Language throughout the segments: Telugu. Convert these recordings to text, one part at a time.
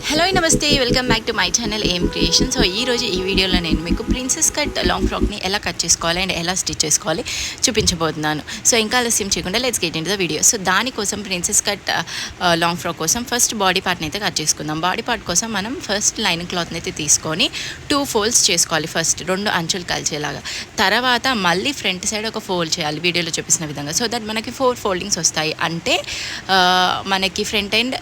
హలో నమస్తే, welcome back to my channel ఏం క్రియేషన్. సో ఈరోజు ఈ వీడియోలో నేను మీకు ప్రిన్సెస్ కట్ లాంగ్ ఫ్రాక్ని ఎలా కట్ చేసుకోవాలి అండ్ ఎలా స్టిచ్ చేసుకోవాలి చూపించబోతున్నాను. సో ఇంకా ఆలస్యం చేయకుండా let's get into the video. So దానికోసం ప్రిన్సెస్ కట్ లాంగ్ ఫ్రాక్ కోసం ఫస్ట్ బాడీ పార్ట్ని అయితే కట్ చేసుకుందాం. బాడీ పార్ట్ కోసం మనం ఫస్ట్ లైనింగ్ క్లాత్ని అయితే తీసుకొని 2 ఫోల్డ్స్ చేసుకోవాలి. ఫస్ట్ 2 అంచులు కలిసేలాగా, తర్వాత మళ్ళీ ఫ్రంట్ సైడ్ ఒక ఫోల్డ్ చేయాలి వీడియోలో చూపిస్తున్న విధంగా. సో దట్ మనకి 4 ఫోల్డింగ్స్ వస్తాయి. అంటే మనకి front and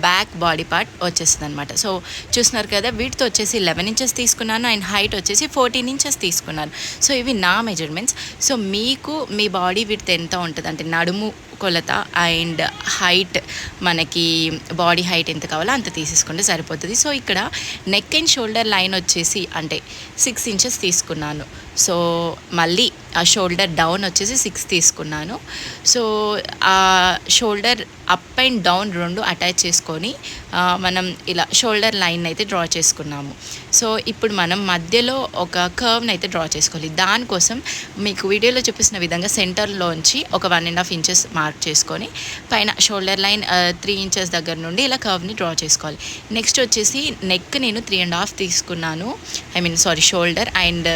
back body part వచ్చేస్తుంది అనమాట. సో చూస్తున్నారు కదా, వీటితో వచ్చేసి 11 ఇంచెస్ తీసుకున్నాను అండ్ హైట్ వచ్చేసి 14 ఇంచెస్ తీసుకున్నాను. సో ఇవి నా మెజర్మెంట్స్. సో మీకు మీ బాడీ విడ్త్ ఎంత ఉంటుంది అంటే నడుము కొలత అండ్ హైట్, మనకి బాడీ హైట్ ఎంత కావాలో అంత తీసేసుకుంటే సరిపోతుంది. సో ఇక్కడ నెక్ అండ్ షోల్డర్ లైన్ వచ్చేసి అంటే 6 ఇంచెస్ తీసుకున్నాను. సో మళ్ళీ ఆ షోల్డర్ డౌన్ వచ్చేసి 6 తీసుకున్నాను. సో ఆ shoulder up and down 2 attach చేసుకొని మనం ఇలా షోల్డర్ లైన్ అయితే డ్రా చేసుకున్నాము. సో ఇప్పుడు మనం మధ్యలో ఒక కర్వ్ని అయితే డ్రా చేసుకోవాలి. దానికోసం మీకు వీడియోలో చూపిస్తున్న విధంగా సెంటర్లోంచి ఒక 1.5 ఇంచెస్ మార్క్ చేసుకొని పైన షోల్డర్ లైన్ 3 ఇంచెస్ దగ్గర నుండి ఇలా కర్వ్ని డ్రా చేసుకోవాలి. నెక్స్ట్ వచ్చేసి నెక్ నేను 3.5 తీసుకున్నాను, షోల్డర్, అండ్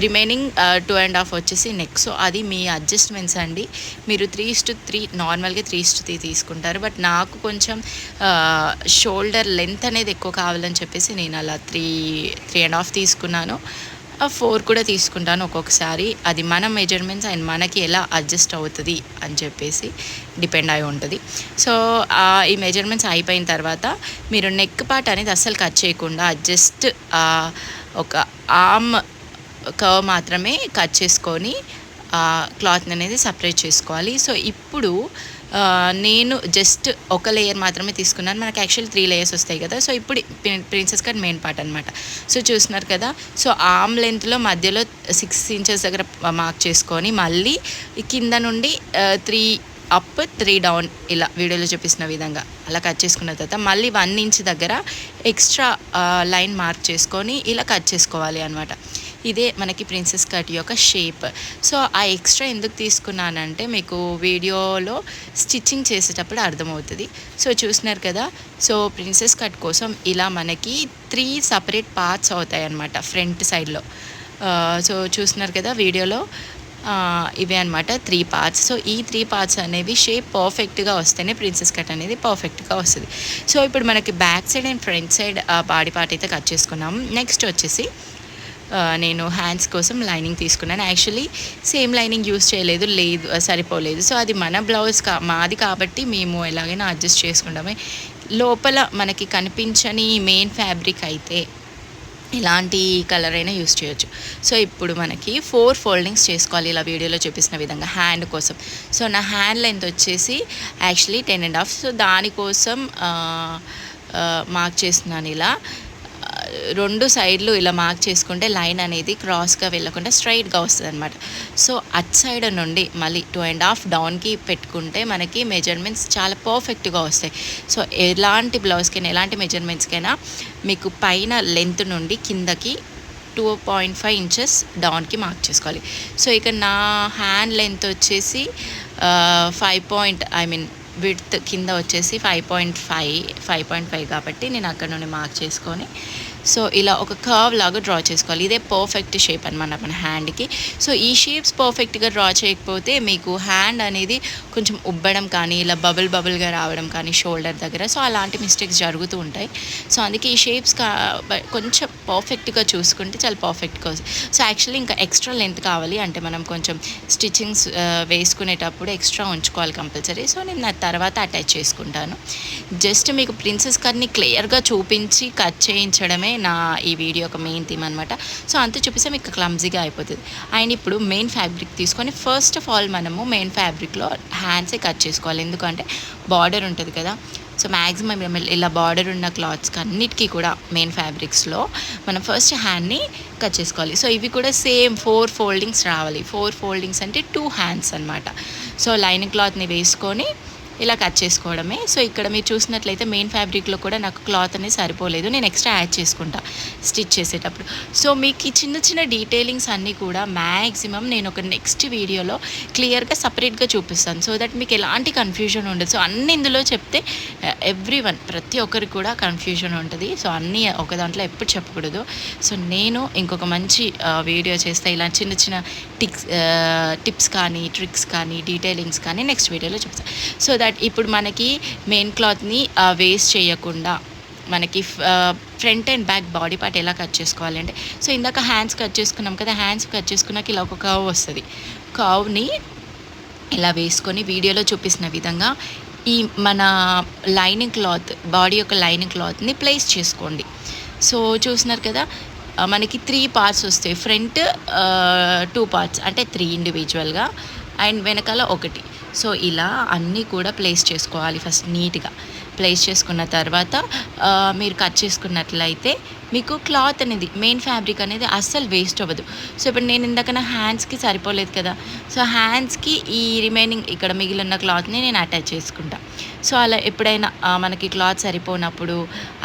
రిమైనింగ్ 2.5 వచ్చేసి నెక్. సో అది మీ అడ్జస్ట్మెంట్స్ అండి. మీరు 3:3 నార్మల్గా 3:3 తీసుకుంటారు, బట్ నాకు కొంచెం షోల్డర్ లెంత్ అనేది ఎక్కువ కావాలని చెప్పేసి నేను అలా 3.5 తీసుకున్నాను. 4 కూడా తీసుకుంటాను ఒక్కొక్కసారి. అది మన మెజర్మెంట్స్ అండ్ మనకి ఎలా అడ్జస్ట్ అవుతుంది అని చెప్పేసి డిపెండ్ అయి ఉంటుంది. సో ఈ మెజర్మెంట్స్ అయిపోయిన తర్వాత మీరు నెక్ పార్ట్ అనేది అస్సలు కట్ చేయకుండా జస్ట్ ఒక ఆర్మ్ కర్వ్ మాత్రమే కట్ చేసుకొని క్లాత్ని అనేది సపరేట్ చేసుకోవాలి. సో ఇప్పుడు నేను జస్ట్ ఒక లేయర్ మాత్రమే తీసుకున్నాను. మనకి యాక్చువల్లీ 3 లేయర్స్ వస్తాయి కదా. సో ఇప్పుడు ప్రిన్సెస్ కట్ మెయిన్ పార్ట్ అనమాట. సో చూస్తున్నారు కదా, సో ఆర్మ్ లెంత్లో మధ్యలో 6 ఇంచెస్ దగ్గర మార్క్ చేసుకొని మళ్ళీ కింద నుండి 3 అప్ 3 డౌన్ ఇలా వీడియోలో చూపిస్తున్న విధంగా అలా కట్ చేసుకున్న తర్వాత మళ్ళీ 1 ఇంచ్ దగ్గర ఎక్స్ట్రా లైన్ మార్క్ చేసుకొని ఇలా కట్ చేసుకోవాలి అనమాట. ఇదే మనకి ప్రిన్సెస్ కట్ యొక్క షేప్. సో ఆ ఎక్స్ట్రా ఎందుకు తీసుకున్నానంటే మీకు వీడియోలో స్టిచ్చింగ్ చేసేటప్పుడు అర్థమవుతుంది. సో చూస్తున్నారు కదా, సో ప్రిన్సెస్ కట్ కోసం ఇలా మనకి 3 సపరేట్ పార్ట్స్ అవుతాయి అన్నమాట ఫ్రంట్ సైడ్లో. సో చూస్తున్నారు కదా వీడియోలో, ఇవే అనమాట 3 పార్ట్స్. సో ఈ 3 పార్ట్స్ అనేవి షేప్ పర్ఫెక్ట్గా వస్తేనే ప్రిన్సెస్ కట్ అనేది పర్ఫెక్ట్గా వస్తుంది. సో ఇప్పుడు మనకి back side and front side body part అయితే కట్ చేసుకున్నాము. నెక్స్ట్ వచ్చేసి నేను హ్యాండ్స్ కోసం లైనింగ్ తీసుకున్నాను. యాక్చువల్లీ సేమ్ లైనింగ్ యూస్ చేయలేదు, సరిపోలేదు. సో అది మన బ్లౌజ్ మాది కాబట్టి మేము ఎలాగైనా అడ్జస్ట్ చేసుకుంటామే. లోపల మనకి కనిపించని మెయిన్ ఫ్యాబ్రిక్ అయితే ఇలాంటి కలర్ అయినా యూస్ చేయొచ్చు. సో ఇప్పుడు మనకి 4 ఫోల్డింగ్స్ చేసుకోవాలి ఇలా వీడియోలో చూపిస్తున్న విధంగా హ్యాండ్ కోసం. సో నా హ్యాండ్ లెంత్ వచ్చేసి యాక్చువల్లీ 10.5. సో దానికోసం మార్క్ చేస్తున్నాను ఇలా 2 సైడ్లు ఇలా మార్క్ చేసుకుంటే లైన్ అనేది క్రాస్గా వెళ్ళకుండా స్ట్రైట్గా వస్తుంది అనమాట. సో అట్ సైడ్ నుండి మళ్ళీ 2.5 డౌన్కి పెట్టుకుంటే మనకి మెజర్మెంట్స్ చాలా పర్ఫెక్ట్గా వస్తాయి. సో ఎలాంటి బ్లౌజ్కైనా ఎలాంటి మెజర్మెంట్స్కైనా మీకు పైన లెంత్ నుండి కిందకి 2.5 ఇంచెస్ డౌన్కి మార్క్ చేసుకోవాలి. సో ఇక నా హ్యాండ్ లెంత్ వచ్చేసి విడ్త్ కింద వచ్చేసి 5.5 కాబట్టి నేను అక్కడ నుండి మార్క్ చేసుకొని సో ఇలా ఒక కర్వ్ లాగా డ్రా చేసుకోవాలి. ఇదే పర్ఫెక్ట్ షేప్ అనమాట మన హ్యాండ్కి. సో ఈ షేప్స్ పర్ఫెక్ట్గా డ్రా చేయకపోతే మీకు హ్యాండ్ అనేది కొంచెం ఉబ్బడం కానీ ఇలా బబుల్గా రావడం కానీ షోల్డర్ దగ్గర, సో అలాంటి మిస్టేక్స్ జరుగుతూ ఉంటాయి. సో అందుకే ఈ షేప్స్ కొంచెం పర్ఫెక్ట్గా చూసుకుంటే చాలా పర్ఫెక్ట్గా వస్తుంది. సో యాక్చువల్లీ ఇంకా ఎక్స్ట్రా లెంత్ కావాలి అంటే మనం కొంచెం స్టిచ్చింగ్స్ వేసుకునేటప్పుడు ఎక్స్ట్రా ఉంచుకోవాలి కంపల్సరీ. సో నేను తర్వాత అటాచ్ చేసుకుంటాను. జస్ట్ మీకు ప్రిన్సెస్ కట్ని క్లియర్గా చూపించి కట్ చేయించడమే నా ఈ వీడియో ఒక మెయిన్ థీమ్ అనమాట. సో అంత చూపిస్తే మీకు క్లమ్జీగా అయిపోతుంది. అండ్ ఇప్పుడు మెయిన్ ఫ్యాబ్రిక్ తీసుకొని ఫస్ట్ ఆఫ్ ఆల్ మనము మెయిన్ ఫ్యాబ్రిక్లో హ్యాండ్సే కట్ చేసుకోవాలి. ఎందుకంటే బార్డర్ ఉంటుంది కదా. సో మ్యాక్సిమం ఇలా బార్డర్ ఉన్న క్లాత్స్కి అన్నిటికీ కూడా మెయిన్ ఫ్యాబ్రిక్స్లో మనం ఫస్ట్ హ్యాండ్ని కట్ చేసుకోవాలి. సో ఇవి కూడా సేమ్ 4 ఫోల్డింగ్స్ రావాలి. 4 ఫోల్డింగ్స్ అంటే 2 హ్యాండ్స్ అనమాట. సో లైనింగ్ క్లాత్ని వేసుకొని ఇలా కట్ చేసుకోవడమే. సో ఇక్కడ మీరు చూసినట్లయితే మెయిన్ ఫ్యాబ్రిక్లో కూడా నాకు క్లాత్ అనేది సరిపోలేదు, నేను ఎక్స్ట్రా యాడ్ చేసుకుంటా స్టిచ్ చేసేటప్పుడు. సో మీకు ఈ చిన్న చిన్న డీటెయిలింగ్స్ అన్నీ కూడా మ్యాక్సిమం నేను ఒక నెక్స్ట్ వీడియోలో క్లియర్గా సపరేట్గా చూపిస్తాను, సో దట్ మీకు ఎలాంటి కన్ఫ్యూజన్ ఉండదు. సో అన్ని ఇందులో చెప్తే ప్రతి ఒక్కరికి కూడా కన్ఫ్యూజన్ ఉంటుంది. సో అన్నీ ఒక దాంట్లో ఎప్పుడు చెప్పకూడదు. సో నేను ఇంకొక మంచి వీడియో చేస్తే ఇలా చిన్న చిన్న టిప్స్ కానీ ట్రిక్స్ కానీ డీటెయిలింగ్స్ కానీ నెక్స్ట్ వీడియోలో చెప్తాను. సో దట్ ఇప్పుడు మనకి మెయిన్ క్లాత్ని వేస్ట్ చేయకుండా మనకి front and back body part ఎలా కట్ చేసుకోవాలి అంటే, సో ఇందాక హ్యాండ్స్ కట్ చేసుకున్నాం కదా, హ్యాండ్స్ కట్ చేసుకున్నాక ఇలా ఒక కర్వ్ వస్తుంది. కర్వ్ని ఇలా వేసుకొని వీడియోలో చూపిస్తున్న విధంగా ఈ మన లైనింగ్ క్లాత్, బాడీ యొక్క లైనింగ్ క్లాత్ని ప్లేస్ చేసుకోండి. సో చూస్తున్నారు కదా, మనకి 3 పార్ట్స్ వస్తాయి. ఫ్రంట్ 2 పార్ట్స్ అంటే 3 ఇండివిజువల్గా, అండ్ వెనకాల 1. సో ఇలా అన్నీ కూడా ప్లేస్ చేసుకోవాలి. ఫస్ట్ నీట్గా ప్లేస్ చేసుకున్న తర్వాత మీరు కట్ చేసుకున్నట్లయితే మీకు క్లాత్ అనేది, మెయిన్ ఫ్యాబ్రిక్ అనేది అస్సలు వేస్ట్ అవ్వదు. సో ఇప్పుడు నేను ఇందాక హ్యాండ్స్కి సరిపోలేదు కదా, సో హ్యాండ్స్కి ఈ రిమైనింగ్ ఇక్కడ మిగిలిన క్లాత్ని నేను అటాచ్ చేసుకుంటా. సో అలా ఎప్పుడైనా మనకి క్లాత్ సరిపోనప్పుడు,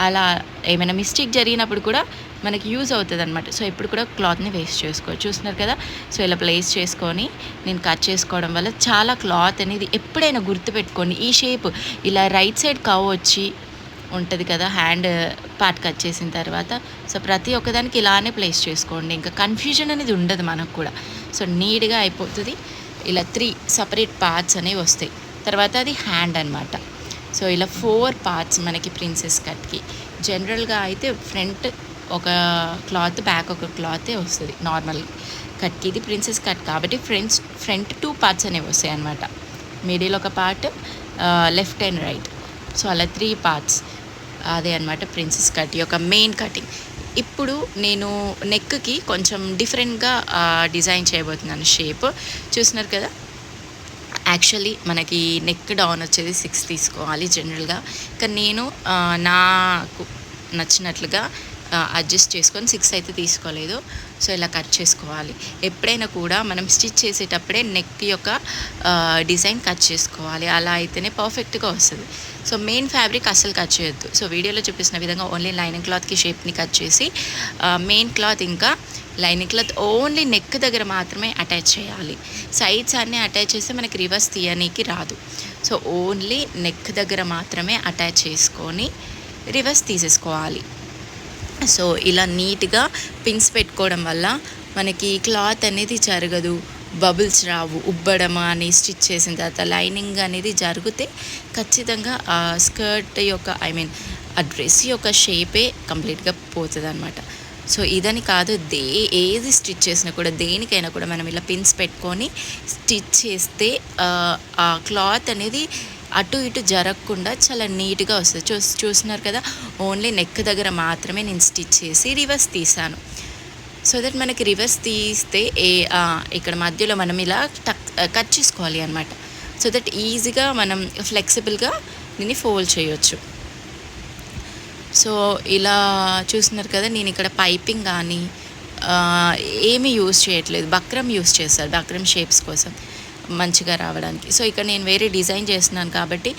అలా ఏమైనా మిస్టేక్ జరిగినప్పుడు కూడా మనకి యూజ్ అవుతుంది అనమాట. సో ఇప్పుడు కూడా క్లాత్ని వేస్ట్ చేసుకోవచ్చు. చూస్తున్నారు కదా, సో ఇలా ప్లేస్ చేసుకొని నేను కట్ చేసుకోవడం వల్ల చాలా క్లాత్ అనేది ఎప్పుడైనా గుర్తుపెట్టుకోండి. ఈ షేప్ ఇలా రైట్ సైడ్ కవ్ వచ్చి ఉంటుంది కదా హ్యాండ్ పార్ట్ కట్ చేసిన తర్వాత. సో ప్రతి ఒక్కదానికి ఇలానే ప్లేస్ చేసుకోండి, ఇంకా కన్ఫ్యూజన్ అనేది ఉండదు మనకు కూడా. సో నీట్గా అయిపోతుంది. ఇలా 3 సపరేట్ పార్ట్స్ అనేవి వస్తాయి. తర్వాత అది హ్యాండ్ అనమాట. సో ఇలా 4 పార్ట్స్ మనకి ప్రిన్సెస్ కట్కి. జనరల్గా అయితే ఫ్రంట్ ఒక క్లాత్, బ్యాక్ ఒక క్లాతే వస్తుంది నార్మల్ కట్కి. ఇది ప్రిన్సెస్ కట్ కాబట్టి ఫ్రంట్ 2 పార్ట్స్ అనేవి వస్తాయి అనమాట. మిడిల్ ఒక part, left and right. So అలా 3 పార్ట్స్. అదే అనమాట ప్రిన్సెస్ కట్ యొక్క మెయిన్ కటింగ్. ఇప్పుడు నేను నెక్కి కొంచెం డిఫరెంట్గా డిజైన్ చేయబోతున్నాను. షేప్ చూస్తున్నారు కదా, యాక్చువల్లీ మనకి నెక్ డౌన్ వచ్చేది 6 తీసుకోవాలి జనరల్గా, కానీ నేను నాకు నచ్చినట్లుగా అడ్జస్ట్ చేసుకొని 6 అయితే తీసుకోలేదు. సో ఇలా కట్ చేసుకోవాలి. ఎప్పుడైనా కూడా మనం స్టిచ్ చేసేటప్పుడే నెక్ యొక్క డిజైన్ కట్ చేసుకోవాలి, అలా అయితేనే పర్ఫెక్ట్గా వస్తుంది. సో మెయిన్ ఫ్యాబ్రిక్ అస్సలు కట్ చేయొద్దు. సో వీడియోలో చూపిస్తున్న విధంగా ఓన్లీ లైనింగ్ క్లాత్కి షేప్ని కట్ చేసి మెయిన్ క్లాత్ ఇంకా లైనింగ్ క్లాత్ ఓన్లీ నెక్ దగ్గర మాత్రమే అటాచ్ చేయాలి. సైడ్స్ అన్నీ అటాచ్ చేస్తే మనకి రివర్స్ తీయనీకి రాదు. సో ఓన్లీ నెక్ దగ్గర మాత్రమే అటాచ్ చేసుకొని రివర్స్ తీసేసుకోవాలి. సో ఇలా నీట్గా పిన్స్ పెట్టుకోవడం వల్ల మనకి క్లాత్ అనేది జరగదు, బబుల్స్ రావు, ఉబ్బడం అని స్టిచ్ చేసిన తర్వాత లైనింగ్ అనేది జరిగితే ఖచ్చితంగా ఆ స్కర్ట్ యొక్క ఆ డ్రెస్ యొక్క షేపే కంప్లీట్గా పోతుంది అనమాట. సో ఇదని కాదు, ఏది స్టిచ్ చేసినా కూడా, దేనికైనా కూడా మనం ఇలా పిన్స్ పెట్టుకొని స్టిచ్ చేస్తే ఆ క్లాత్ అనేది అటు ఇటు జరగకుండా చాలా నీట్గా వస్తుంది. చూస్తున్నారు కదా, ఓన్లీ నెక్ దగ్గర మాత్రమే నేను స్టిచ్ చేసి రివర్స్ తీసాను. సో దట్ మనకి రివర్స్ తీస్తే ఇక్కడ మధ్యలో మనం ఇలా కట్ చేసుకోవాలి అనమాట. సో దట్ ఈజీగా మనం ఫ్లెక్సిబుల్గా దీన్ని ఫోల్డ్ చేయొచ్చు. సో ఇలా చూస్తున్నారు కదా, నేను ఇక్కడ పైపింగ్ కానీ ఏమీ యూజ్ చేయట్లేదు, బక్రం యూజ్ చేస్తారు బక్రం షేప్స్ కోసం మంచిగా రావడానికి. సో ఇక్కడ నేను వేరే డిజైన్ చేస్తున్నాను కాబట్టి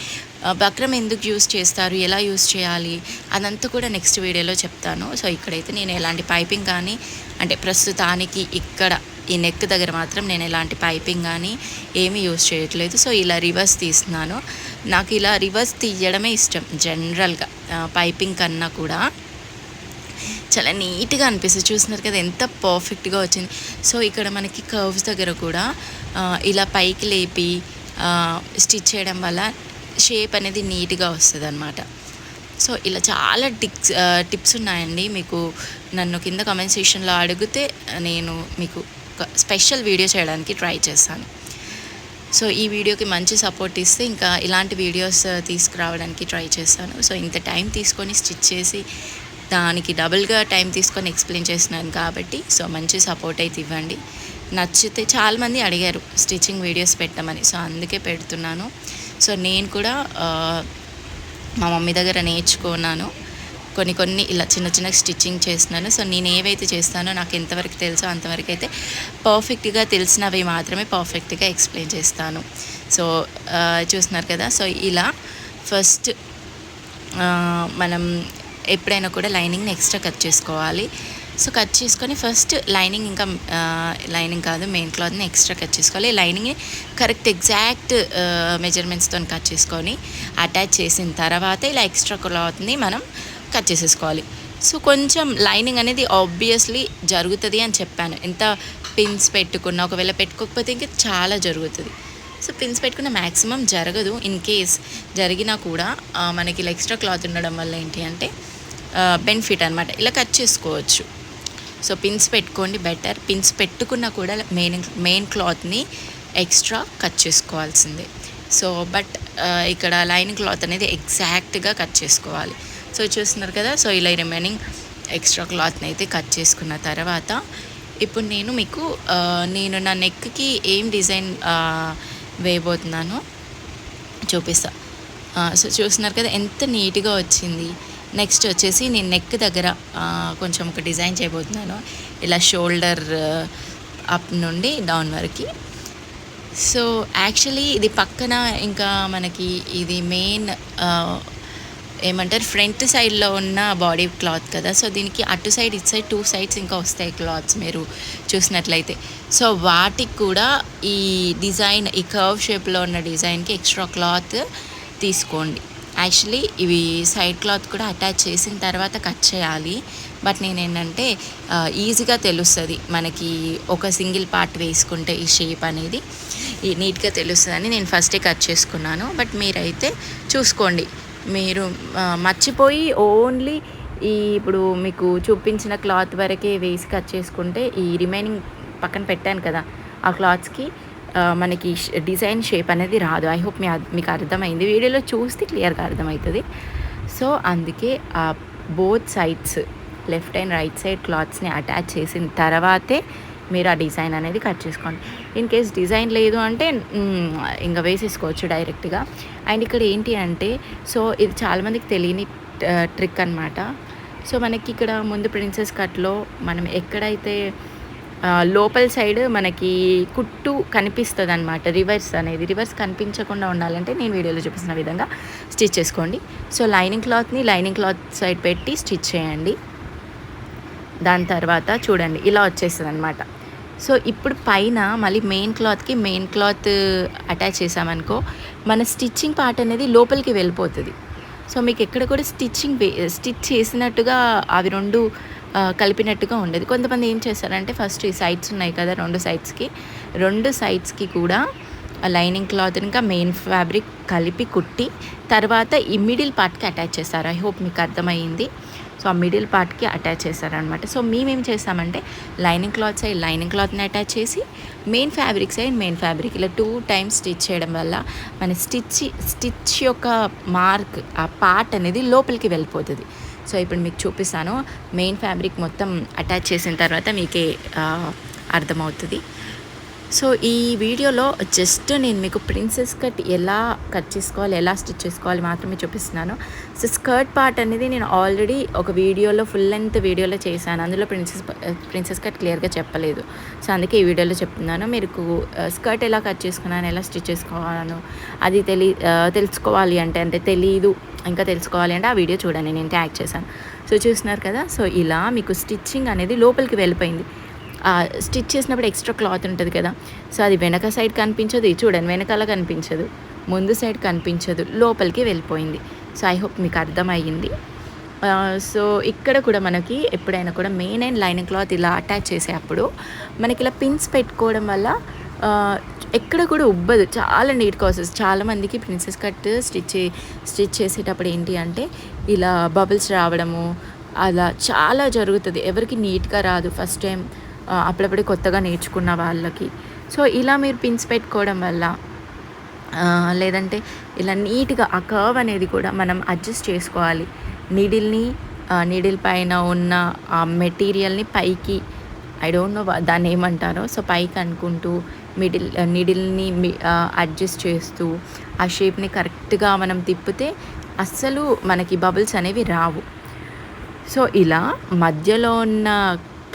బక్రం ఎందుకు యూజ్ చేస్తారు, ఎలా యూజ్ చేయాలి అదంతా కూడా నెక్స్ట్ వీడియోలో చెప్తాను. సో ఇక్కడైతే నేను ఎలాంటి పైపింగ్ కానీ, అంటే ప్రస్తుతానికి ఇక్కడ ఈ నెక్ దగ్గర మాత్రం నేను ఎలాంటి పైపింగ్ కానీ ఏమీ యూజ్ చేయట్లేదు. సో ఇలా రివర్స్ తీస్తున్నాను. నాకు ఇలా రివర్స్ తీయడమే ఇష్టం జనరల్గా, పైపింగ్ కన్నా కూడా చాలా నీట్గా అనిపిస్తుంది. చూస్తున్నారు కదా ఎంత పర్ఫెక్ట్గా వచ్చింది. సో ఇక్కడ మనకి కర్వ్స్ దగ్గర కూడా ఇలా పైకి లేపి స్టిచ్ చేయడం వల్ల షేప్ అనేది నీట్గా వస్తుంది అనమాట. సో ఇలా చాలా టిప్స్ ఉన్నాయండి. మీకు నన్ను కింద కామెంట్ సెక్షన్లో అడిగితే నేను మీకు ఒక స్పెషల్ వీడియో చేయడానికి ట్రై చేస్తాను. సో ఈ వీడియోకి మంచి సపోర్ట్ ఇస్తే ఇంకా ఇలాంటి వీడియోస్ తీసుకురావడానికి ట్రై చేస్తాను. సో ఇంత టైం తీసుకొని స్టిచ్ చేసి దానికి డబుల్గా టైం తీసుకొని ఎక్స్ప్లెయిన్ చేస్తున్నాను కాబట్టి సో మంచి సపోర్ట్ అయితే ఇవ్వండి. నచ్చితే చాలామంది అడిగారు స్టిచ్చింగ్ వీడియోస్ పెట్టమని, సో అందుకే పెడుతున్నాను. సో నేను కూడా మా మమ్మీ దగ్గర నేర్చుకున్నాను, కొన్ని ఇలా చిన్న స్టిచ్చింగ్ చేస్తున్నాను. సో నేను ఏవైతే చేస్తానో నాకు ఎంతవరకు తెలుసో అంతవరకు అయితే పర్ఫెక్ట్గా తెలిసినవి మాత్రమే పర్ఫెక్ట్గా ఎక్స్ప్లెయిన్ చేస్తాను. సో చూస్తున్నారు కదా. సో ఇలా ఫస్ట్ మనం ఎప్పుడైనా కూడా లైనింగ్ని ఎక్స్ట్రా కట్ చేసుకోవాలి. సో కట్ చేసుకొని ఫస్ట్ లైనింగ్ ఇంకా లైనింగ్ కాదు మెయిన్ క్లాత్ని ఎక్స్ట్రా కట్ చేసుకోవాలి. లైనింగ్ని కరెక్ట్ ఎగ్జాక్ట్ మెజర్మెంట్స్తో కట్ చేసుకొని అటాచ్ చేసిన తర్వాత ఇలా ఎక్స్ట్రా క్లాత్ని మనం కట్ చేసేసుకోవాలి. సో కొంచెం లైనింగ్ అనేది ఆబ్వియస్లీ జరుగుతుంది అని చెప్పాను. ఎంత పిన్స్ పెట్టుకున్నా, ఒకవేళ పెట్టుకోకపోతే ఇంకా చాలా జరుగుతుంది. సో పిన్స్ పెట్టుకున్న మ్యాక్సిమం జరగదు. ఇన్ కేస్ జరిగినా కూడా మనకి ఇలా ఎక్స్ట్రా క్లాత్ ఉండడం వల్ల ఏంటి అంటే బెనిఫిట్ అనమాట. ఇలా కట్ చేసుకోవచ్చు. సో పిన్స్ పెట్టుకోండి బెటర్. పిన్స్ పెట్టుకున్నా కూడా మెయిన్ క్లాత్ని ఎక్స్ట్రా కట్ చేసుకోవాల్సిందే. సో బట్ ఇక్కడ లైనింగ్ క్లాత్ అనేది ఎగ్జాక్ట్గా కట్ చేసుకోవాలి. సో చూస్తున్నారు కదా. సో ఇలా రిమైనింగ్ ఎక్స్ట్రా క్లాత్ని అయితే కట్ చేసుకున్న తర్వాత ఇప్పుడు నేను నా నెక్కి ఏం డిజైన్ వేయబోతున్నానో చూపిస్తా. సో చూస్తున్నారు కదా ఎంత నీట్గా వచ్చింది. నెక్స్ట్ వచ్చేసి నేను నెక్ దగ్గర కొంచెం ఒక డిజైన్ చేయబోతున్నాను. ఇలా షోల్డర్ అప్ నుండి డౌన్ వరకు. సో యాక్చువల్లీ ఇది పక్కన ఇంకా మనకి ఇది మెయిన్ ఏమంటారు ఫ్రంట్ సైడ్లో ఉన్న బాడీ క్లాత్ కదా. సో దీనికి అటు సైడ్ ఇటు సైడ్ 2 సైడ్స్ ఇంకా వస్తాయి క్లాత్స్ మీరు చూసినట్లయితే. సో వాటికి కూడా ఈ డిజైన్ ఈ కర్వ్ షేప్లో ఉన్న డిజైన్కి ఎక్స్ట్రా క్లాత్ తీసుకోండి. యాక్చువల్లీ ఇవి సైడ్ క్లాత్ కూడా అటాచ్ చేసిన తర్వాత కట్ చేయాలి. బట్ నేనేంటంటే ఈజీగా తెలుస్తుంది మనకి ఒక సింగిల్ పార్ట్ వేసుకుంటే ఈ షేప్ అనేది నీట్గా తెలుస్తుందని నేను ఫస్టే కట్ చేసుకున్నాను. బట్ మీరైతే చూసుకోండి. మీరు మర్చిపోయి ఓన్లీ ఇప్పుడు మీకు చూపించిన క్లాత్ వరకే వేసి కట్ చేసుకుంటే ఈ రిమైనింగ్ పక్కన పెట్టాను కదా ఆ క్లాత్స్కి మనకి డిజైన్ షేప్ అనేది రాదు. ఐ హోప్ మీకు అర్థమైంది. వీడియోలో చూస్తే క్లియర్గా అర్థమవుతుంది. సో అందుకే both sides left and right side క్లాత్స్ని అటాచ్ చేసిన తర్వాతే మీరు ఆ డిజైన్ అనేది కట్ చేసుకోండి. ఇన్ కేస్ డిజైన్ లేదు అంటే ఇంకా వేసేసుకోవచ్చు డైరెక్ట్గా. అండ్ ఇక్కడ ఏంటి అంటే సో ఇది చాలామందికి తెలియని ట్రిక్ అనమాట. సో మనకి ఇక్కడ ముందు ప్రిన్సెస్ కట్లో మనం ఎక్కడైతే లోపల సైడ్ మనకి కుట్టు కనిపిస్తుంది అనమాట. రివర్స్ కనిపించకుండా ఉండాలంటే నేను వీడియోలో చూపిస్తున్న విధంగా స్టిచ్ చేసుకోండి. సో లైనింగ్ క్లాత్ సైడ్ పెట్టి స్టిచ్ చేయండి. దాని తర్వాత చూడండి ఇలా వచ్చేస్తుంది అనమాట. సో ఇప్పుడు పైన మళ్ళీ మెయిన్ క్లాత్ అటాచ్ చేసామనుకో మన స్టిచ్చింగ్ పార్ట్ అనేది లోపలికి వెళ్ళిపోతుంది. సో మీకు ఎక్కడ కూడా స్టిచ్ చేసినట్టుగా అవి రెండు కలిపినట్టుగా ఉండేది. కొంతమంది ఏం చేస్తారంటే ఫస్ట్ ఈ సైడ్స్ ఉన్నాయి కదా రెండు సైడ్స్కి కూడా లైనింగ్ క్లాత్ ఇంకా మెయిన్ ఫ్యాబ్రిక్ కలిపి కుట్టి తర్వాత ఈ మిడిల్ పార్ట్కి అటాచ్ చేస్తారు. ఐ హోప్ మీకు అర్థమైంది. సో ఆ మిడిల్ పార్ట్కి అటాచ్ చేస్తారనమాట. సో మేమేం చేస్తామంటే లైనింగ్ క్లాత్ సైడ్ లైనింగ్ క్లాత్ని అటాచ్ చేసి మెయిన్ ఫ్యాబ్రిక్ ఇలా 2 టైమ్స్ స్టిచ్ చేయడం వల్ల మన స్టిచ్ యొక్క మార్క్ ఆ పార్ట్ అనేది లోపలికి వెళ్ళిపోతుంది. సో ఇప్పుడు మీకు చూపిస్తాను. మెయిన్ ఫ్యాబ్రిక్ మొత్తం అటాచ్ చేసిన తర్వాత మీకే అర్థమవుతుంది. సో ఈ వీడియోలో జస్ట్ నేను మీకు ప్రిన్సెస్ కట్ ఎలా కట్ చేసుకోవాలి ఎలా స్టిచ్ చేసుకోవాలి మాత్రమే చూపిస్తున్నాను. సో స్కర్ట్ పార్ట్ అనేది నేను ఆల్రెడీ ఒక వీడియోలో ఫుల్ లెంత్ వీడియోలో చేశాను. అందులో ప్రిన్సెస్ కట్ క్లియర్గా చెప్పలేదు. సో అందుకే ఈ వీడియోలో చెప్తున్నాను. మీకు స్కర్ట్ ఎలా కట్ చేసుకున్నాను ఎలా స్టిచ్ చేసుకోవాలను అది తెలుసుకోవాలి అంటే తెలీదు ఇంకా తెలుసుకోవాలి అంటే ఆ వీడియో చూడండి, నేను ట్యాగ్ చేశాను. సో చూస్తున్నారు కదా. సో ఇలా మీకు స్టిచ్చింగ్ అనేది లోపలికి వెళ్ళిపోయింది. స్టిచ్ చేసినప్పుడు ఎక్స్ట్రా క్లాత్ ఉంటుంది కదా. సో అది వెనక సైడ్ కనిపించదు, చూడండి వెనకాల కనిపించదు, ముందు సైడ్ కనిపించదు, లోపలికి వెళ్ళిపోయింది. సో ఐ హోప్ మీకు అర్థమయ్యింది. సో ఇక్కడ కూడా మనకి ఎప్పుడైనా కూడా మెయిన్ అండ్ లైనింగ్ క్లాత్ ఇలా అటాచ్ చేసేటప్పుడు మనకి ఇలా పిన్స్ పెట్టుకోవడం వల్ల ఎక్కడ కూడా ఉబ్బదు, చాలా నీట్గా వస్తుంది. చాలామందికి ప్రిన్సెస్ కట్ స్టిచ్ చేసేటప్పుడు ఏంటి అంటే ఇలా బబుల్స్ రావడము అలా చాలా జరుగుతుంది. ఎవరికి నీట్గా రాదు ఫస్ట్ టైం అప్పుడప్పుడు కొత్తగా నేర్చుకున్న వాళ్ళకి. సో ఇలా మీరు పిన్స్ పెట్టుకోవడం వల్ల లేదంటే ఇలా నీట్గా ఆ కర్వ్ అనేది కూడా మనం అడ్జస్ట్ చేసుకోవాలి. నీడిల్ పైన ఉన్న ఆ మెటీరియల్ని పైకి ఐ డోంట్ నో దాన్ని ఏమంటారో సో పైకి అనుకుంటూ నీడిల్ని అడ్జస్ట్ చేస్తూ ఆ షేప్ని కరెక్ట్గా మనం తిప్పితే అస్సలు మనకి బబుల్స్ అనేవి రావు. సో ఇలా మధ్యలో ఉన్న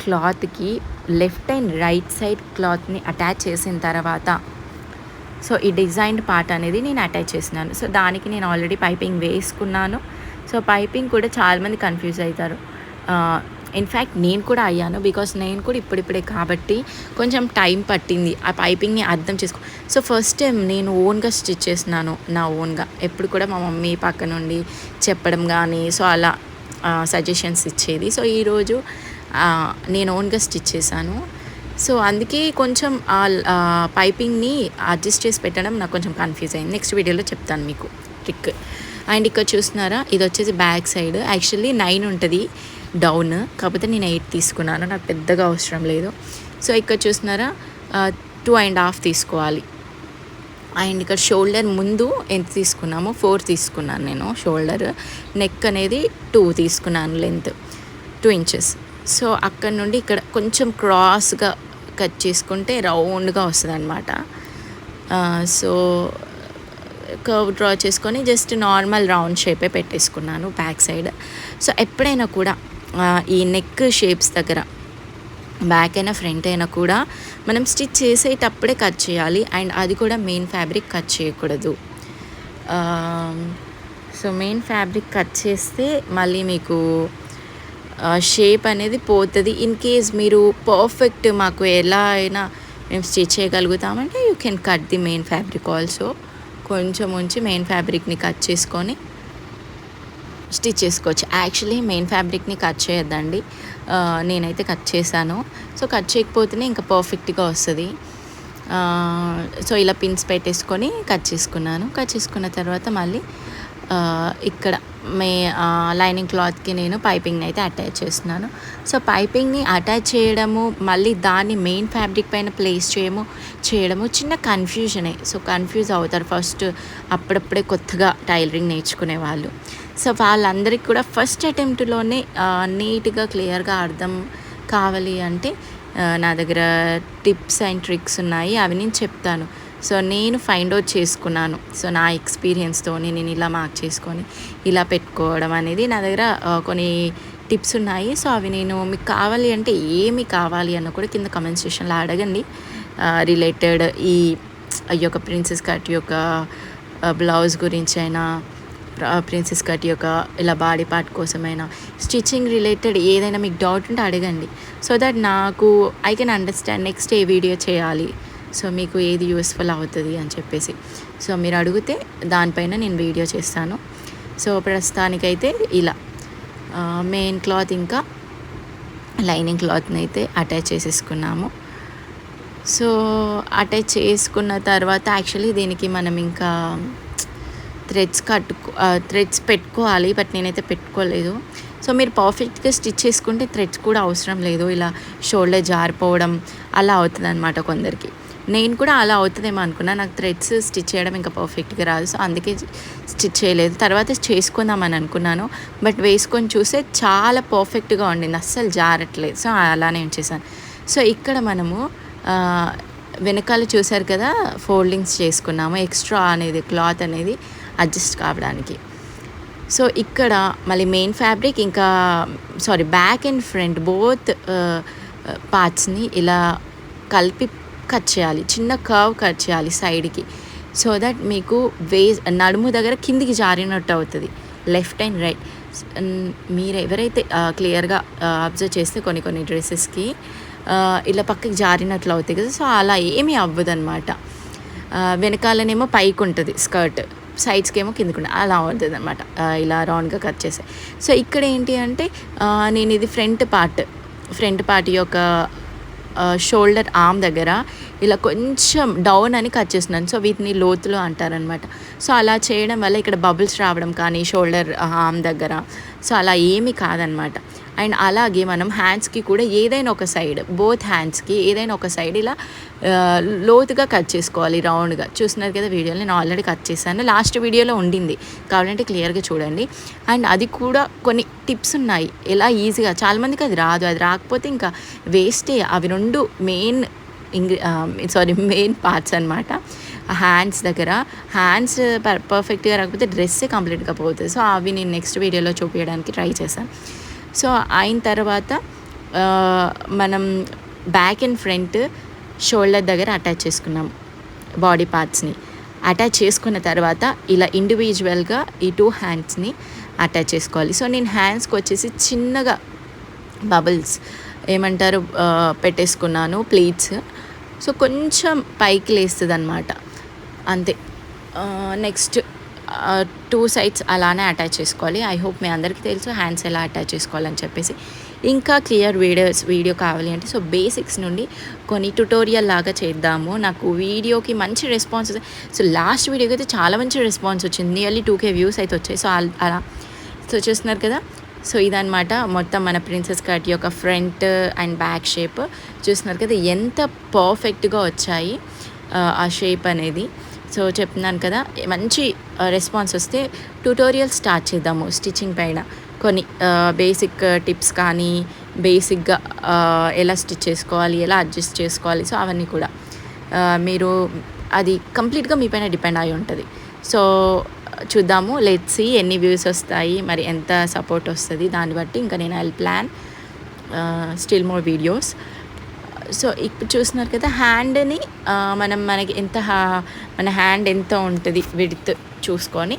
క్లాత్కి లెఫ్ట్ అండ్ రైట్ సైడ్ క్లాత్ని అటాచ్ చేసిన తర్వాత సో ఈ డిజైన్డ్ పార్ట్ అనేది నేను అటాచ్ చేసినాను. సో దానికి నేను ఆల్రెడీ పైపింగ్ వేసుకున్నాను. సో పైపింగ్ కూడా చాలామంది కన్ఫ్యూజ్ అవుతారు. ఇన్ఫ్యాక్ట్ నేను కూడా అయ్యాను, బికాస్ నేను కూడా ఇప్పుడిప్పుడే కాబట్టి కొంచెం టైం పట్టింది ఆ పైపింగ్ని అర్థం చేసుకో. సో ఫస్ట్ టైం నేను ఓన్గా స్టిచ్ చేసినాను, నా ఓన్గా. ఎప్పుడు కూడా మా మమ్మీ పక్క నుండి చెప్పడం కానీ సో అలా సజెషన్స్ ఇచ్చేది. సో ఈరోజు నేను ఓన్గా స్టిచ్ చేశాను. సో అందుకే కొంచెం పైపింగ్ని అడ్జస్ట్ చేసి పెట్టడం నాకు కొంచెం కన్ఫ్యూజ్ అయింది. నెక్స్ట్ వీడియోలో చెప్తాను మీకు ట్రిక్. అండ్ ఇక్కడ చూస్తున్నారా, ఇది వచ్చేసి బ్యాక్ సైడ్. యాక్చువల్లీ 9 ఉంటుంది డౌన్, కాకపోతే నేను 8 తీసుకున్నాను, నాకు పెద్దగా అవసరం లేదు. సో ఇక్కడ చూస్తున్నారా 2.5 తీసుకోవాలి. అండ్ ఇక్కడ షోల్డర్ ముందు ఎంత తీసుకున్నామో 4 తీసుకున్నాను నేను షోల్డర్. నెక్ అనేది 2 తీసుకున్నాను, లెంత్ 2 ఇంచెస్. సో అక్కడ నుండి ఇక్కడ కొంచెం క్రాస్గా కట్ చేసుకుంటే రౌండ్గా వస్తుంది అనమాట. సో కర్వ్ డ్రా చేసుకొని జస్ట్ నార్మల్ రౌండ్ షేపే పెట్టేసుకున్నాను బ్యాక్ సైడ్. సో ఎప్పుడైనా కూడా ఈ నెక్ షేప్స్ దగ్గర బ్యాక్ అయినా ఫ్రంట్ అయినా కూడా మనం స్టిచ్ చేసేటప్పుడే కట్ చేయాలి. అండ్ అది కూడా మెయిన్ ఫ్యాబ్రిక్ కట్ చేయకూడదు. సో మెయిన్ ఫ్యాబ్రిక్ కట్ చేస్తే మళ్ళీ మీకు షేప్ అనేది పోతుంది. ఇన్ కేస్ మీరు పర్ఫెక్ట్ మాకు ఎలా అయినా మేము స్టిచ్ చేయగలుగుతామంటే you can cut the main fabric also. కొంచెం ఉంచి మెయిన్ ఫ్యాబ్రిక్ని కట్ చేసుకొని స్టిచ్ చేసుకోవచ్చు. యాక్చువల్లీ మెయిన్ ఫ్యాబ్రిక్ని కట్ చేయొద్దండి, నేనైతే కట్ చేశాను. సో కట్ చేయకపోతేనే ఇంకా పర్ఫెక్ట్గా వస్తుంది. సో ఇలా పిన్స్ పెట్టేసుకొని కట్ చేసుకున్నాను. కట్ చేసుకున్న తర్వాత మళ్ళీ ఇక్కడ లైనింగ్ క్లాత్కి నేను పైపింగ్ని అయితే అటాచ్ చేస్తున్నాను. సో పైపింగ్ని అటాచ్ చేయడము మళ్ళీ దాన్ని మెయిన్ ఫ్యాబ్రిక్ పైన ప్లేస్ చేయడము చిన్న కన్ఫ్యూజనే. సో కన్ఫ్యూజ్ అవుతారు ఫస్ట్ అప్పుడప్పుడే కొత్తగా టైలరింగ్ నేర్చుకునే వాళ్ళు. సో వాళ్ళందరికీ కూడా ఫస్ట్ అటెంప్ట్లోనే నీట్గా క్లియర్గా అర్థం కావాలి అంటే నా దగ్గర టిప్స్ అండ్ ట్రిక్స్ ఉన్నాయి, అవి నేను చెప్తాను. సో నేను ఫైండ్ అవుట్ చేసుకున్నాను. సో నా ఎక్స్పీరియన్స్తో నేను ఇలా మార్క్ చేసుకొని ఇలా పెట్టుకోవడం అనేది నా దగ్గర కొన్ని టిప్స్ ఉన్నాయి. సో అవి నేను మీకు కావాలి అంటే ఏమి కావాలి అన్న కూడా కింద కమెంట్ సెక్షన్లో అడగండి. రిలేటెడ్ ఈ యొక్క ప్రిన్సెస్ కట్ యొక్క బ్లౌజ్ గురించి అయినా, ప్రిన్సెస్ కట్ యొక్క ఇలా బాడీ పార్ట్ కోసమైనా, స్టిచ్చింగ్ రిలేటెడ్ ఏదైనా మీకు డౌట్ ఉంటే అడగండి. సో దట్ నాకు I can understand next A video చేయాలి, సో మీకు ఏది యూస్ఫుల్ అవుతుంది అని చెప్పేసి. సో మీరు అడిగితే దానిపైన నేను వీడియో చేస్తాను. సో ప్రస్తుతానికైతే ఇలా మెయిన్ క్లాత్ ఇంకా లైనింగ్ క్లాత్ని అయితే అటాచ్ చేసేసుకున్నాము. సో అటాచ్ చేసుకున్న తర్వాత యాక్చువల్లీ దీనికి మనం ఇంకా థ్రెడ్స్ పెట్టుకోవాలి, బట్ నేనైతే పెట్టుకోలేదు. సో మీరు పర్ఫెక్ట్గా స్టిచ్ చేసుకుంటే థ్రెడ్స్ కూడా అవసరం లేదు. ఇలా షోల్డర్ జారిపోవడం అలా అవుతుంది అనమాట కొందరికి. నేను కూడా అలా అవుతుందేమో అనుకున్నా, నాకు థ్రెడ్స్ స్టిచ్ చేయడం ఇంకా పర్ఫెక్ట్గా రాదు. సో అందుకే స్టిచ్ చేయలేదు. తర్వాత చేసుకుందామని అనుకున్నాను, బట్ వేసుకొని చూస్తే చాలా పర్ఫెక్ట్గా ఉండింది, అస్సలు జారట్లేదు. సో అలానే ఉంచేసాను. సో ఇక్కడ మనము వెనకాల చూసారు కదా ఫోల్డింగ్స్ చేసుకున్నాము, ఎక్స్ట్రా అనేది క్లాత్ అనేది అడ్జస్ట్ కావడానికి. సో ఇక్కడ మళ్ళీ మెయిన్ ఫ్యాబ్రిక్ ఇంకా బ్యాక్ అండ్ ఫ్రంట్ బోత్ పార్ట్స్ని ఇలా కలిపి కట్ చేయాలి, చిన్న కర్వ్ కట్ చేయాలి సైడ్కి. సో దట్ మీకు నడుము దగ్గర కిందికి జారినట్టు అవుతుంది, లెఫ్ట్ అండ్ రైట్. మీరు ఎవరైతే క్లియర్గా అబ్జర్వ్ చేస్తే కొన్ని డ్రెస్సెస్కి ఇలా పక్కకి జారినట్లు అవుతాయి కదా, సో అలా ఏమీ అవ్వదు అనమాట. వెనకాలనేమో పైకి ఉంటుంది స్కర్ట్, సైడ్స్కి ఏమో కిందకు ఉంటుంది, అలా అవుతుంది అనమాట ఇలా రౌండ్గా కట్ చేసాయి. సో ఇక్కడ ఏంటి అంటే నేను ఇది ఫ్రంట్ పార్ట్ యొక్క షోల్డర్ ఆర్మ్ దగ్గర ఇలా కొంచెం డౌన్ అని కట్ చేస్తున్నాను. సో వీటిని లోతులు అంటారనమాట. సో అలా చేయడం వల్ల ఇక్కడ బబుల్స్ రావడం కానీ షోల్డర్ ఆర్మ్ దగ్గర, సో అలా ఏమీ కాదనమాట. అండ్ అలాగే మనం హ్యాండ్స్కి కూడా ఏదైనా ఒక సైడ్, బోత్ హ్యాండ్స్కి ఏదైనా ఒక సైడ్ ఇలా లోతుగా కట్ చేసుకోవాలి, రౌండ్గా. చూస్తున్నారు కదా వీడియోలో, నేను ఆల్రెడీ కట్ చేశాను, లాస్ట్ వీడియోలో ఉండింది, కావాలంటే క్లియర్గా చూడండి. అండ్ అది కూడా కొన్ని టిప్స్ ఉన్నాయి ఎలా ఈజీగా, చాలామందికి అది రాదు, అది రాకపోతే ఇంకా వేస్టే. అవి రెండు మెయిన్ పార్ట్స్ అనమాట. హ్యాండ్స్ దగ్గర పర్ఫెక్ట్గా రాకపోతే డ్రెస్సే కంప్లీట్గా పోతుంది. సో అవి నేను నెక్స్ట్ వీడియోలో చూపించడానికి ట్రై చేశాను. సో అయిన తర్వాత మనం బ్యాక్ అండ్ ఫ్రంట్ షోల్డర్ దగ్గర అటాచ్ చేసుకున్నాం. బాడీ పార్ట్స్ని అటాచ్ చేసుకున్న తర్వాత ఇలా ఇండివిజువల్గా ఈ 2 హ్యాండ్స్ని అటాచ్ చేసుకోవాలి. సో నేను హ్యాండ్స్కి వచ్చేసి చిన్నగా బబుల్స్ ఏమంటారు పెట్టేసుకున్నాను ప్లీట్స్. సో కొంచెం పైకి లేస్తుంది అనమాట అంతే. నెక్స్ట్ 2 సైడ్స్ అలానే అటాచ్ చేసుకోవాలి. ఐ హోప్ మీ అందరికీ తెలుసు హ్యాండ్స్ ఎలా అటాచ్ చేసుకోవాలని చెప్పేసి. ఇంకా క్లియర్ వీడియో కావాలి అంటే సో బేసిక్స్ నుండి కొన్ని ట్యుటోరియల్ లాగా చేద్దాము. నాకు వీడియోకి మంచి రెస్పాన్స్ సో లాస్ట్ వీడియోకి అయితే చాలా మంచి రెస్పాన్స్ వచ్చింది. నియర్లీ 2K వ్యూస్ అయితే వచ్చాయి. సో అలా సో చూస్తున్నారు కదా. సో ఇదనమాట మొత్తం మన ప్రిన్సెస్ కట్ యొక్క ఫ్రంట్ అండ్ బ్యాక్ షేప్ చూస్తున్నారు కదా ఎంత పర్ఫెక్ట్గా వచ్చాయి ఆ షేప్ అనేది. సో చెప్తున్నాను కదా మంచి రెస్పాన్స్ వస్తే ట్యూటోరియల్ స్టార్ట్ చేద్దాము స్టిచ్చింగ్ పైన. కొన్ని బేసిక్ టిప్స్ కానీ బేసిక్గా ఎలా స్టిచ్ చేసుకోవాలి ఎలా అడ్జస్ట్ చేసుకోవాలి సో అవన్నీ కూడా మీరు అది కంప్లీట్గా మీ పైన డిపెండ్ అయి ఉంటుంది. సో చూద్దాము లెట్స్ సీ ఎన్ని వ్యూస్ వస్తాయి మరి ఎంత సపోర్ట్ వస్తుంది దాన్ని బట్టి ఇంకా నేను I plan still more videos. So ఇప్పుడు చూస్తున్నారు కదా హ్యాండ్ని మనకి మన హ్యాండ్ ఎంత ఉంటుంది విడ్త్ చూసుకొని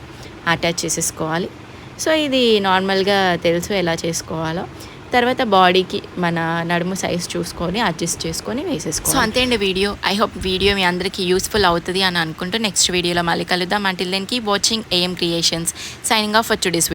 అటాచ్ చేసేసుకోవాలి. సో ఇది నార్మల్గా తెలుసు ఎలా చేసుకోవాలో. తర్వాత బాడీకి మన నడుము సైజ్ చూసుకొని అడ్జస్ట్ చేసుకొని వేసేసుకోవాలి. సో అంతే అండి వీడియో. ఐ హోప్ వీడియో మీ అందరికీ యూస్ఫుల్ అవుతుంది అని అనుకుంటూ నెక్స్ట్ వీడియోలో మళ్ళీ కలుద్దాం. Until then keep watching AM Creations. Signing off for today's.